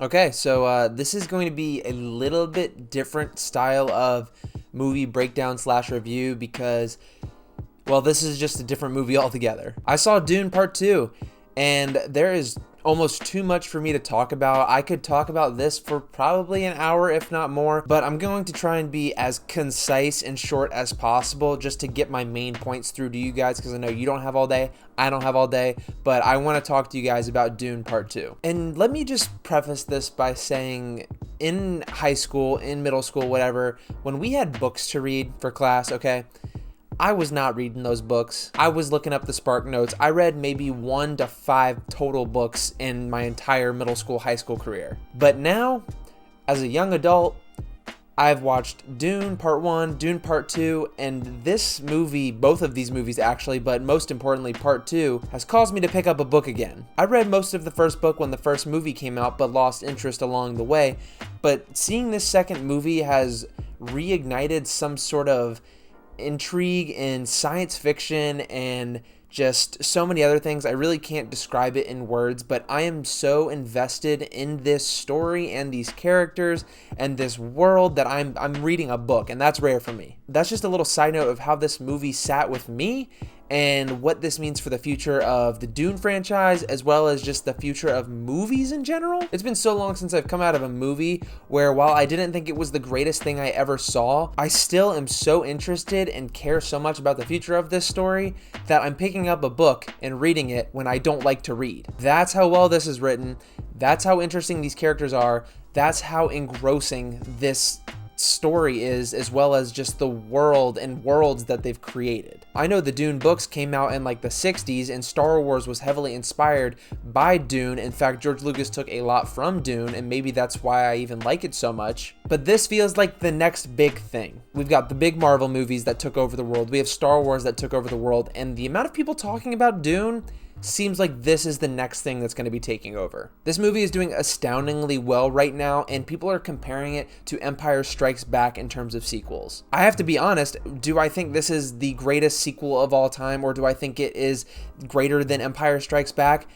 Okay, so this is going to be a little bit different style of movie breakdown slash review because, well, this is just a different movie altogether. I saw Dune Part 2, and there is almost too much for me to talk about. I could talk about this for probably an hour, if not more, but I'm going to try and be as concise and short as possible just to get my main points through to you guys, because I know you don't have all day, I don't have all day, but I want to talk to you guys about Dune Part 2. And let me just preface this by saying, in high school, in middle school, whatever, when we had books to read for class, okay, I was not reading those books. I was looking up the Spark Notes. I read maybe 1 to 5 total books in my entire middle school, high school career. But now, as a young adult, I've watched Dune Part 1, Dune Part 2, and this movie, both of these movies actually, but most importantly Part 2, has caused me to pick up a book again. I read most of the first book when the first movie came out, but lost interest along the way. But seeing this second movie has reignited some sort of intrigue in science fiction and just so many other things. I really can't describe it in words, but I am so invested in this story and these characters and this world that I'm reading a book, and that's rare for me. That's just a little side note of how this movie sat with me and what this means for the future of the Dune franchise, as well as just the future of movies in general. It's been so long since I've come out of a movie where, while I didn't think it was the greatest thing I ever saw, I still am so interested and care so much about the future of this story that I'm picking up a book and reading it when I don't like to read. That's how well this is written. That's how interesting these characters are. That's how engrossing this story is, as well as just the world and worlds that they've created. I know the Dune books came out in like the 60s, and Star Wars was heavily inspired by Dune. In fact, George Lucas took a lot from Dune, and maybe that's why I even like it so much. But this feels like the next big thing. We've got the big Marvel movies that took over the world. We have Star Wars that took over the world, and the amount of people talking about Dune seems like this is the next thing that's going to be taking over. This movie is doing astoundingly well right now, and people are comparing it to Empire Strikes Back in terms of sequels. I have to be honest, do I think this is the greatest sequel of all time, or do I think it is greater than Empire Strikes Back?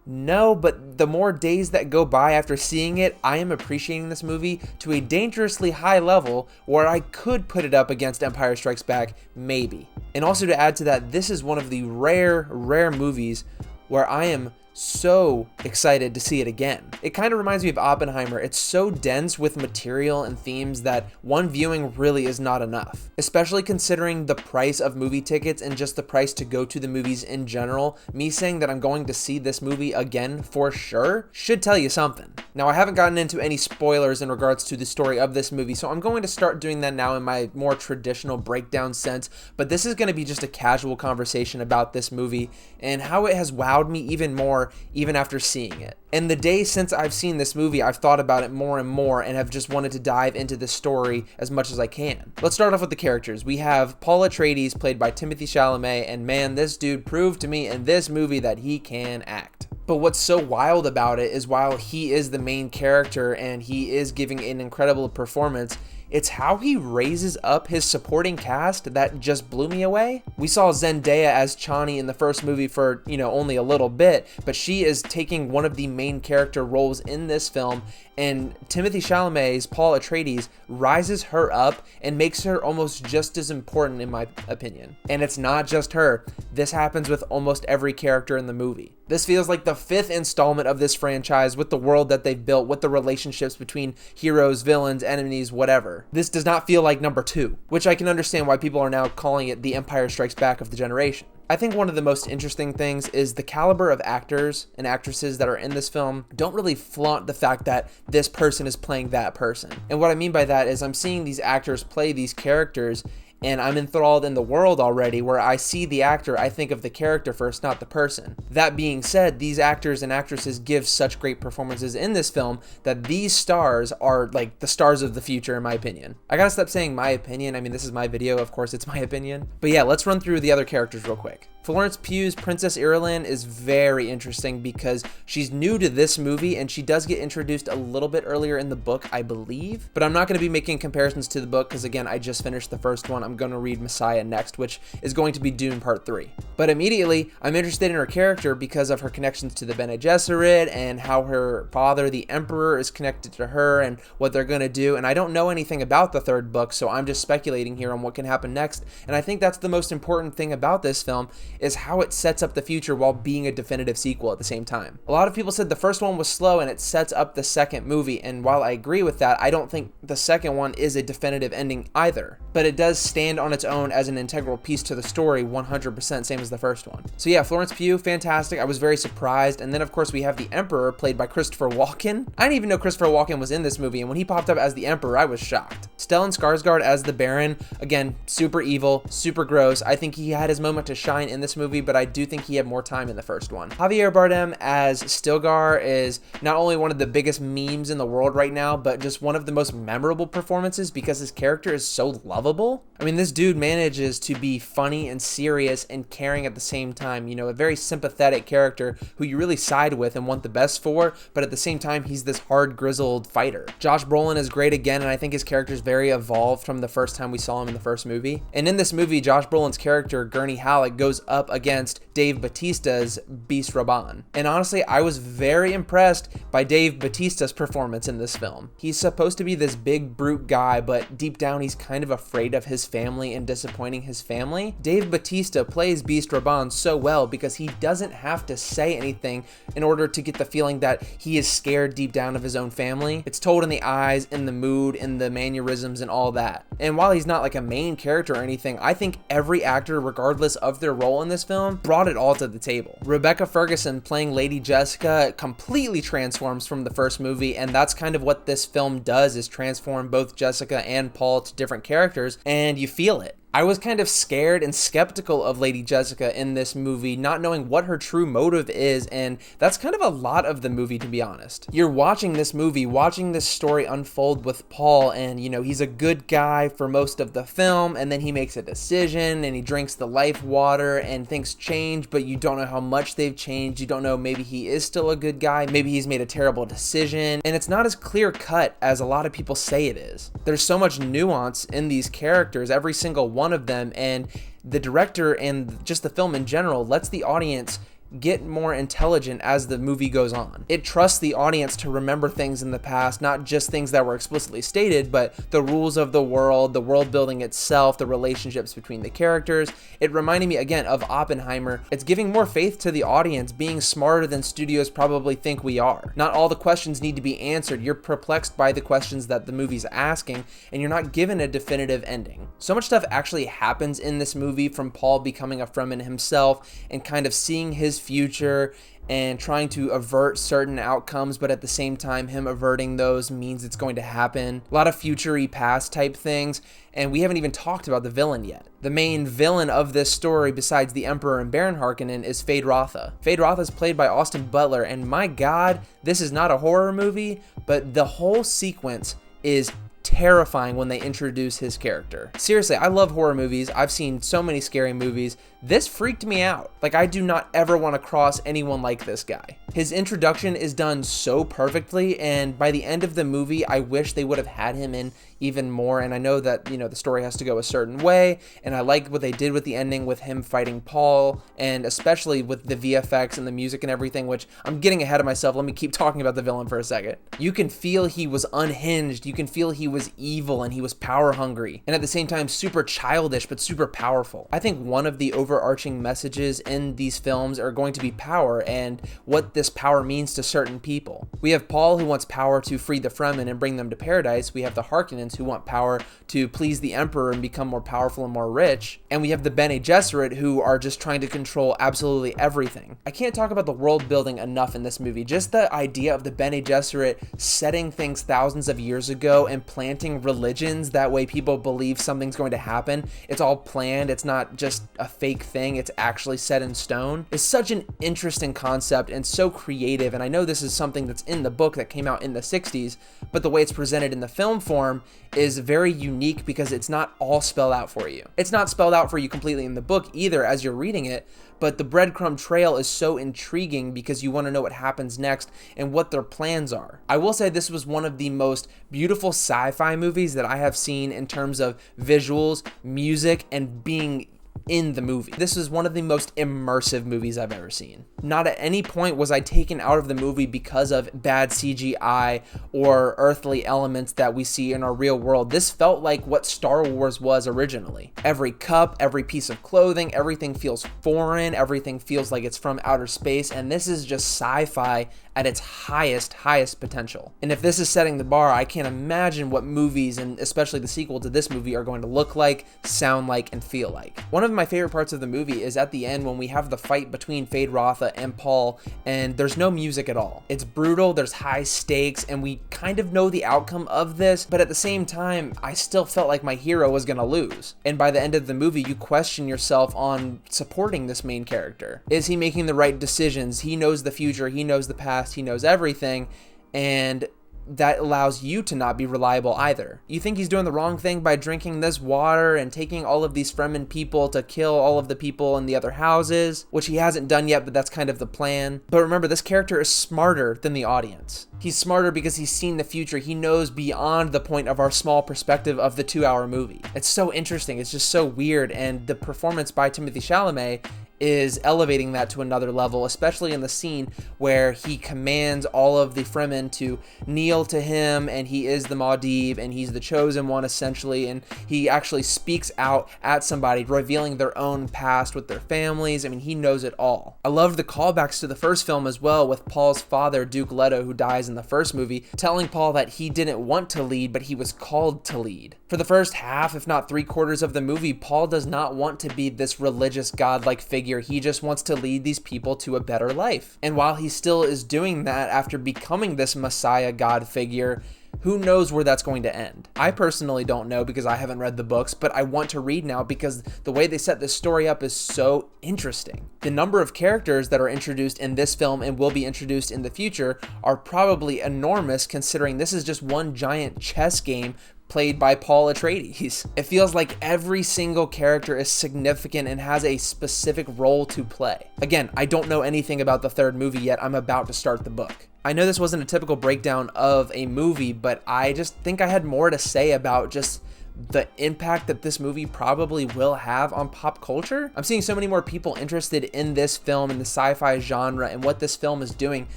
No, but the more days that go by after seeing it, I am appreciating this movie to a dangerously high level where I could put it up against Empire Strikes Back, maybe. And also to add to that, this is one of the rare movies where I am so excited to see it again. It kind of reminds me of Oppenheimer. It's so dense with material and themes that one viewing really is not enough, especially considering the price of movie tickets and just the price to go to the movies in general. Me saying that I'm going to see this movie again for sure should tell you something. Now, I haven't gotten into any spoilers in regards to the story of this movie, so I'm going to start doing that now in my more traditional breakdown sense, but this is going to be just a casual conversation about this movie and how it has wowed me even more even after seeing it. And the days since I've seen this movie, I've thought about it more and more and have just wanted to dive into this story as much as I can. Let's start off with the characters. We have Paul Atreides, played by Timothee Chalamet, and man, this dude proved to me in this movie that he can act. But what's so wild about it is, while he is the main character and he is giving an incredible performance, it's how he raises up his supporting cast that just blew me away. We saw Zendaya as Chani in the first movie for, only a little bit, but she is taking one of the main character roles in this film, and Timothée Chalamet's Paul Atreides rises her up and makes her almost just as important, in my opinion. And it's not just her. This happens with almost every character in the movie. This feels like the 5th installment of this franchise, with the world that they've built, with the relationships between heroes, villains, enemies, whatever. This does not feel like number 2, which I can understand why people are now calling it the Empire Strikes Back of the generation. I think one of the most interesting things is the caliber of actors and actresses that are in this film don't really flaunt the fact that this person is playing that person. And what I mean by that is, I'm seeing these actors play these characters, and I'm enthralled in the world already. Where I see the actor, I think of the character first, not the person. That being said, these actors and actresses give such great performances in this film that these stars are like the stars of the future, in my opinion. I gotta stop saying my opinion. I mean, this is my video, of course it's my opinion. But yeah, let's run through the other characters real quick. Florence Pugh's Princess Irulan is very interesting because she's new to this movie, and she does get introduced a little bit earlier in the book, I believe. But I'm not going to be making comparisons to the book because, again, I just finished the first one. I'm I'm going to read Messiah next, which is going to be Dune Part 3. But immediately, I'm interested in her character because of her connections to the Bene Gesserit and how her father, the Emperor, is connected to her and what they're going to do. And I don't know anything about the third book, so I'm just speculating here on what can happen next. And I think that's the most important thing about this film, is how it sets up the future while being a definitive sequel at the same time. A lot of people said the first one was slow and it sets up the second movie, and while I agree with that, I don't think the second one is a definitive ending either. But it does stand on its own as an integral piece to the story, 100%, same as the first one. So yeah, Florence Pugh, fantastic. I was very surprised. And then of course we have the Emperor, played by Christopher Walken. I didn't even know Christopher Walken was in this movie, and when he popped up as the Emperor, I was shocked. Stellan Skarsgard as the Baron, again, super evil, super gross. I think he had his moment to shine in this movie, but I do think he had more time in the first one. Javier Bardem as Stilgar is not only one of the biggest memes in the world right now, but just one of the most memorable performances because his character is so lovable. I mean, this dude manages to be funny and serious and caring at the same time. You know, a very sympathetic character who you really side with and want the best for, but at the same time, he's this hard, grizzled fighter. Josh Brolin is great again, and I think his character is very evolved from the first time we saw him in the first movie. And in this movie, Josh Brolin's character, Gurney Halleck, goes up against Dave Batista's Beast Raban. And honestly, I was very impressed by Dave Batista's performance in this film. He's supposed to be this big brute guy, but deep down he's kind of afraid of his family and disappointing his family. Dave Batista plays Beast Raban so well because he doesn't have to say anything in order to get the feeling that he is scared deep down of his own family. It's told in the eyes, in the mood, in the mannerisms, and all that. And while he's not like a main character or anything, I think every actor, regardless of their role in this film, brought it all to the table. Rebecca Ferguson playing Lady Jessica completely transforms from the first movie, and that's kind of what this film does, is transform both Jessica and Paul to different characters, and you feel it. I was kind of scared and skeptical of Lady Jessica in this movie, not knowing what her true motive is, and that's kind of a lot of the movie, to be honest. You're watching this movie, watching this story unfold with Paul, and you know, he's a good guy for most of the film, and then he makes a decision, and he drinks the life water, and things change, but you don't know how much they've changed. You don't know, maybe he is still a good guy, maybe he's made a terrible decision, and it's not as clear cut as a lot of people say it is. There's so much nuance in these characters, every single one of them, and the director and just the film in general lets the audience get more intelligent as the movie goes on. It trusts the audience to remember things in the past, not just things that were explicitly stated, but the rules of the world building itself, the relationships between the characters. It reminded me again of Oppenheimer. It's giving more faith to the audience, being smarter than studios probably think we are. Not all the questions need to be answered. You're perplexed by the questions that the movie's asking, and you're not given a definitive ending. So much stuff actually happens in this movie, from Paul becoming a Fremen himself and kind of seeing his future and trying to avert certain outcomes, but at the same time him averting those means it's going to happen. A lot of future-y past type things, and we haven't even talked about the villain yet. The main villain of this story, besides the Emperor and Baron Harkonnen, is Feyd-Rautha. Feyd-Rautha is played by Austin Butler, and my god, this is not a horror movie, but the whole sequence is terrifying when they introduce his character. Seriously, I love horror movies. I've seen so many scary movies. This freaked me out. Like, I do not ever want to cross anyone like this guy. His introduction is done so perfectly, and by the end of the movie, I wish they would have had him in even more. And I know that, you know, the story has to go a certain way, and I like what they did with the ending with him fighting Paul, and especially with the VFX and the music and everything, which I'm getting ahead of myself. Let me keep talking about the villain for a second. You can feel he was unhinged. You can feel he was evil and he was power hungry, and at the same time super childish but super powerful. I think one of the overarching messages in these films are going to be power and what this power means to certain people. We have Paul, who wants power to free the Fremen and bring them to paradise. We have the Harkonnens, who want power to please the Emperor and become more powerful and more rich. And we have the Bene Gesserit, who are just trying to control absolutely everything. I can't talk about the world building enough in this movie. Just the idea of the Bene Gesserit setting things thousands of years ago and planting religions, that way people believe something's going to happen. It's all planned. It's not just a fake thing. It's actually set in stone. It's such an interesting concept and so creative, and I know this is something that's in the book that came out in the 60s, but the way it's presented in the film form is very unique because it's not all spelled out for you. It's not spelled out for you completely in the book either as you're reading it, but the breadcrumb trail is so intriguing because you want to know what happens next and what their plans are. I will say this was one of the most beautiful sci-fi movies that I have seen in terms of visuals, music, and being in the movie. This is one of the most immersive movies I've ever seen. Not at any point was I taken out of the movie because of bad CGI or earthly elements that we see in our real world. This felt like what Star Wars was originally. Every cup, every piece of clothing, everything feels foreign, everything feels like it's from outer space, and this is just sci-fi at its highest potential. And if this is setting the bar, I can't imagine what movies, and especially the sequel to this movie, are going to look like, sound like, and feel like. One of my favorite parts of the movie is at the end when we have the fight between Feyd-Rautha and Paul, and there's no music at all. It's brutal, there's high stakes, and we kind of know the outcome of this, but at the same time, I still felt like my hero was gonna lose. And by the end of the movie, you question yourself on supporting this main character. Is he making the right decisions? He knows the future, he knows the past, he knows everything, and that allows you to not be reliable either. You think he's doing the wrong thing by drinking this water and taking all of these Fremen people to kill all of the people in the other houses, which he hasn't done yet, but that's kind of the plan. But remember, this character is smarter than the audience. He's smarter because he's seen the future. He knows beyond the point of our small perspective of the 2-hour movie. It's so interesting. It's just so weird. And the performance by Timothee Chalamet is elevating that to another level, especially in the scene where he commands all of the Fremen to kneel to him, and he is the Maudib, and he's the chosen one essentially, and he actually speaks out at somebody, revealing their own past with their families. I mean, he knows it all. I loved the callbacks to the first film as well, with Paul's father, Duke Leto, who dies in the first movie, telling Paul that he didn't want to lead, but he was called to lead. For the first half, if not 3/4 of the movie, Paul does not want to be this religious godlike figure. He just wants to lead these people to a better life. And while he still is doing that after becoming this Messiah God figure, who knows where that's going to end? I personally don't know because I haven't read the books, but I want to read now because the way they set this story up is so interesting. The number of characters that are introduced in this film and will be introduced in the future are probably enormous, considering this is just one giant chess game played by Paul Atreides. It feels like every single character is significant and has a specific role to play. Again, I don't know anything about the third movie yet. I'm about to start the book. I know this wasn't a typical breakdown of a movie, but I just think I had more to say about just the impact that this movie probably will have on pop culture. I'm seeing so many more people interested in this film and the sci-fi genre and what this film is doing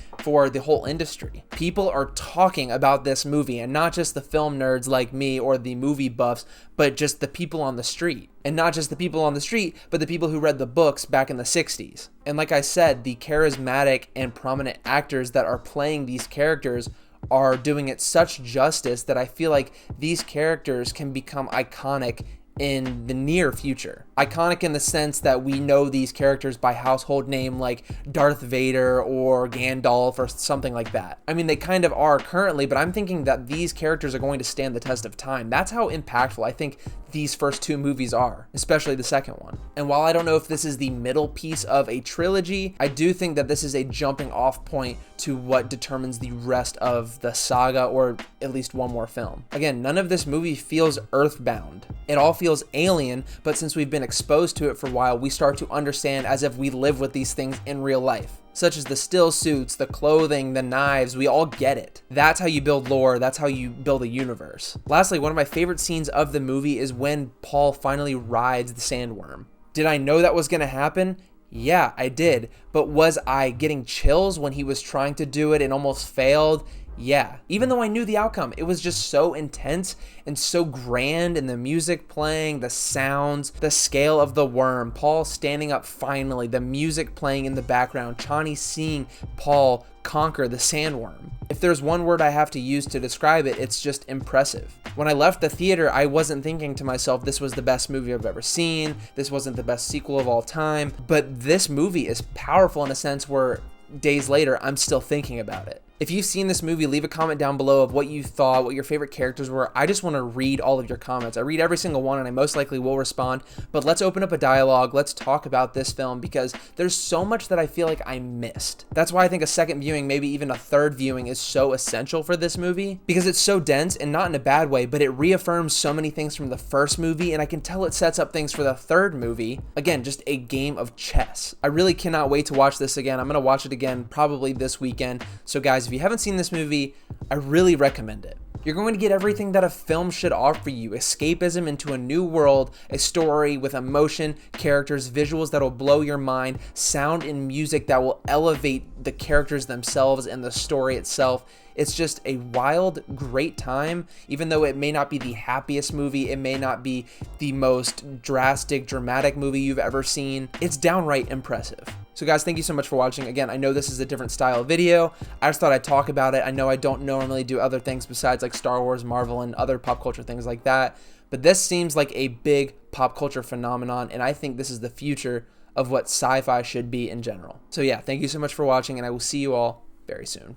for the whole industry. People are talking about this movie, and not just the film nerds like me or the movie buffs, but just the people on the street. And not just the people on the street, but the people who read the books back in the 60s. And like I said, the charismatic and prominent actors that are playing these characters are doing it such justice that I feel like these characters can become iconic in the near future. Iconic in the sense that we know these characters by household name like Darth Vader or Gandalf or something like that. I mean, they kind of are currently, but I'm thinking that these characters are going to stand the test of time. That's how impactful I think these first two movies are, especially the second one. And while I don't know if this is the middle piece of a trilogy, I do think that this is a jumping off point to what determines the rest of the saga, or at least one more film. Again, none of this movie feels earthbound. It all feels alien, but since we've been exposed to it for a while, we start to understand as if we live with these things in real life. Such as the still suits, the clothing, the knives, we all get it. That's how you build lore, that's how you build a universe. Lastly, one of my favorite scenes of the movie is when Paul finally rides the sandworm. Did I know that was gonna happen? Yeah, I did. But was I getting chills when he was trying to do it and almost failed? Yeah. Even though I knew the outcome, it was just so intense and so grand, and the music playing, the sounds, the scale of the worm, Paul standing up finally, the music playing in the background, Chani seeing Paul conquer the sandworm. If there's one word I have to use to describe it, it's just impressive. When I left the theater, I wasn't thinking to myself, this was the best movie I've ever seen, this wasn't the best sequel of all time, but this movie is powerful in a sense where days later, I'm still thinking about it. If you've seen this movie, leave a comment down below of what you thought, what your favorite characters were. I just want to read all of your comments. I read every single one, and I most likely will respond. But let's open up a dialogue. Let's talk about this film, because there's so much that I feel like I missed. That's why I think a second viewing, maybe even a third viewing, is so essential for this movie, because it's so dense, and not in a bad way, but it reaffirms so many things from the first movie, and I can tell it sets up things for the third movie. Again, just a game of chess. I really cannot wait to watch this again. I'm going to watch it again probably this weekend. So guys, if you haven't seen this movie, I really recommend it. You're going to get everything that a film should offer you: escapism into a new world, a story with emotion, characters, visuals that will blow your mind, sound and music that will elevate the characters themselves and the story itself. It's just a wild, great time. Even though it may not be the happiest movie, it may not be the most drastic, dramatic movie you've ever seen, it's downright impressive. So guys, thank you so much for watching. Again, I know this is a different style video. I just thought I'd talk about it. I know I don't normally do other things besides like Star Wars, Marvel, and other pop culture things like that, but this seems like a big pop culture phenomenon, and I think this is the future of what sci-fi should be in general. So yeah, thank you so much for watching, and I will see you all very soon.